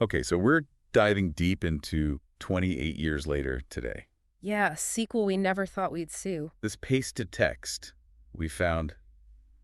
Okay, so we're diving deep into 28 years later today. Yeah, a sequel we never thought we'd see. This pasted text we found,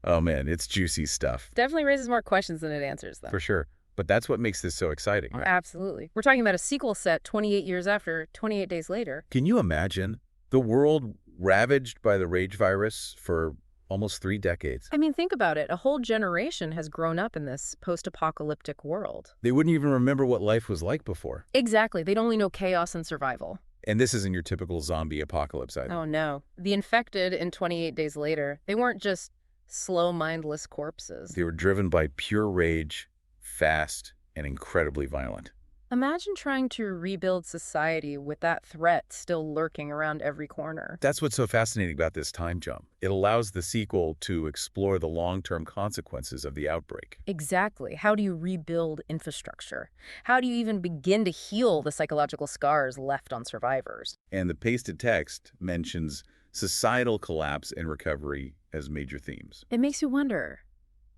oh man, it's juicy stuff. Definitely raises more questions than it answers, though. For sure. But that's what makes this so exciting, right? Absolutely. We're talking about a sequel set 28 years after, 28 days later. Can you imagine the world ravaged by the rage virus for almost 3 decades? I mean, think about it. A whole generation has grown up in this post-apocalyptic world. They wouldn't even remember what life was like before. Exactly. They'd only know chaos and survival. And this isn't your typical zombie apocalypse either. Oh, no. The infected in 28 days later, they weren't just slow, mindless corpses. They were driven by pure rage, fast, and incredibly violent. Imagine trying to rebuild society with that threat still lurking around every corner. That's what's so fascinating about this time jump. It allows the sequel to explore the long-term consequences of the outbreak. Exactly. How do you rebuild infrastructure? How do you even begin to heal the psychological scars left on survivors? And the pasted text mentions societal collapse and recovery as major themes. It makes you wonder,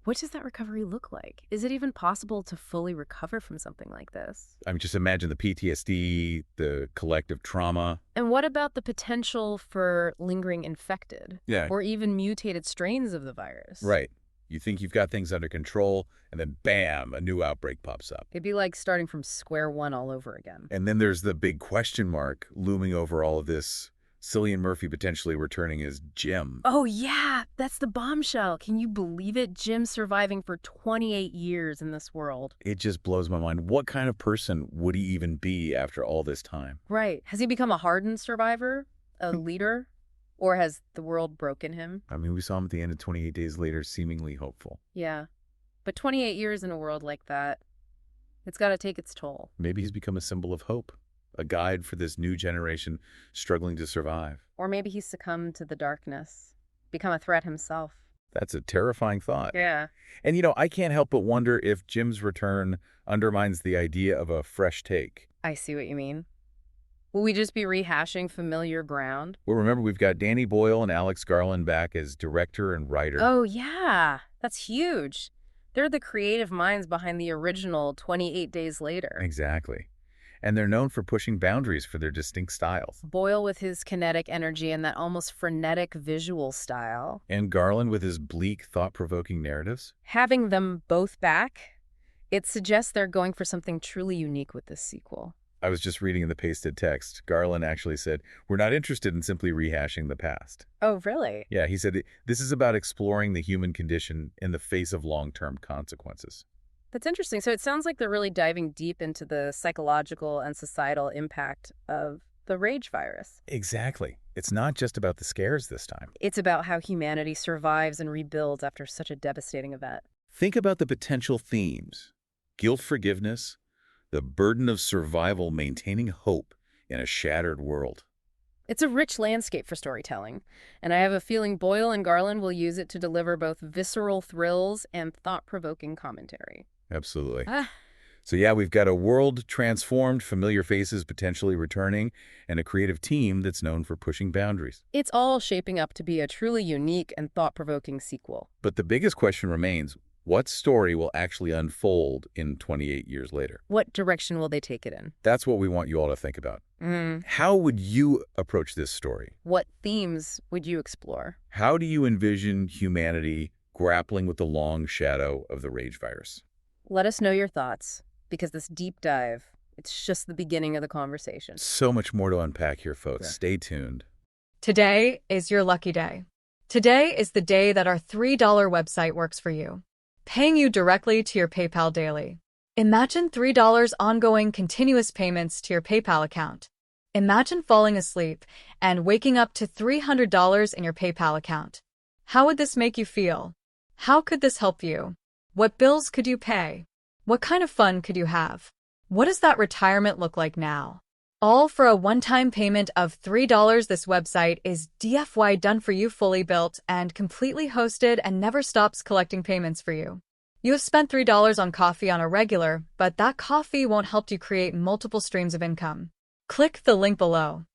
what does that recovery look like? Is it even possible to fully recover from something like this? I mean, just imagine the PTSD, the collective trauma. And what about the potential for lingering infected? Yeah. Or even mutated strains of the virus? Right. You think you've got things under control, and then bam, a new outbreak pops up. It'd be like starting from square one all over again. And then there's the big question mark looming over all of this. Cillian Murphy potentially returning as Jim. Oh, yeah, that's the bombshell. Can you believe it? Jim surviving for 28 years in this world. It just blows my mind. What kind of person would he even be after all this time? Right. Has he become a hardened survivor? A leader? Or has the world broken him? I mean, we saw him at the end of 28 Days Later, seemingly hopeful. Yeah. But 28 years in a world like that, it's got to take its toll. Maybe he's become a symbol of hope. A guide for this new generation struggling to survive. Or maybe he's succumbed to the darkness, become a threat himself. That's a terrifying thought. Yeah. And, you know, I can't help but wonder if Jim's return undermines the idea of a fresh take. I see what you mean. Will we just be rehashing familiar ground? Well, remember, we've got Danny Boyle and Alex Garland back as director and writer. Oh, yeah. That's huge. They're the creative minds behind the original 28 Days Later. Exactly. And they're known for pushing boundaries for their distinct styles. Boyle with his kinetic energy and that almost frenetic visual style. And Garland with his bleak, thought-provoking narratives. Having them both back, it suggests they're going for something truly unique with this sequel. I was just reading in the pasted text. Garland actually said, "We're not interested in simply rehashing the past." Oh, really? Yeah, he said, "This is about exploring the human condition in the face of long-term consequences." That's interesting. So it sounds like they're really diving deep into the psychological and societal impact of the rage virus. Exactly. It's not just about the scares this time. It's about how humanity survives and rebuilds after such a devastating event. Think about the potential themes. Guilt, forgiveness, the burden of survival, maintaining hope in a shattered world. It's a rich landscape for storytelling, and I have a feeling Boyle and Garland will use it to deliver both visceral thrills and thought-provoking commentary. Absolutely. So yeah, we've got a world transformed, familiar faces potentially returning, and a creative team that's known for pushing boundaries. It's all shaping up to be a truly unique and thought-provoking sequel. But the biggest question remains, what story will actually unfold in 28 years later? What direction will they take it in? That's what we want you all to think about. How would you approach this story? What themes would you explore? How do you envision humanity grappling with the long shadow of the rage virus? Let us know your thoughts, because this deep dive, it's just the beginning of the conversation. So much more to unpack here, folks. Yeah. Stay tuned. Today is your lucky day. Today is the day that our $3 website works for you, paying you directly to your PayPal daily. Imagine $3 ongoing continuous payments to your PayPal account. Imagine falling asleep and waking up to $300 in your PayPal account. How would this make you feel? How could this help you? What bills could you pay? What kind of fun could you have? What does that retirement look like now? All for a one-time payment of $3. This website is DFY done for you, fully built and completely hosted, and never stops collecting payments for you. You have spent $3 on coffee on a regular, but that coffee won't help you create multiple streams of income. Click the link below.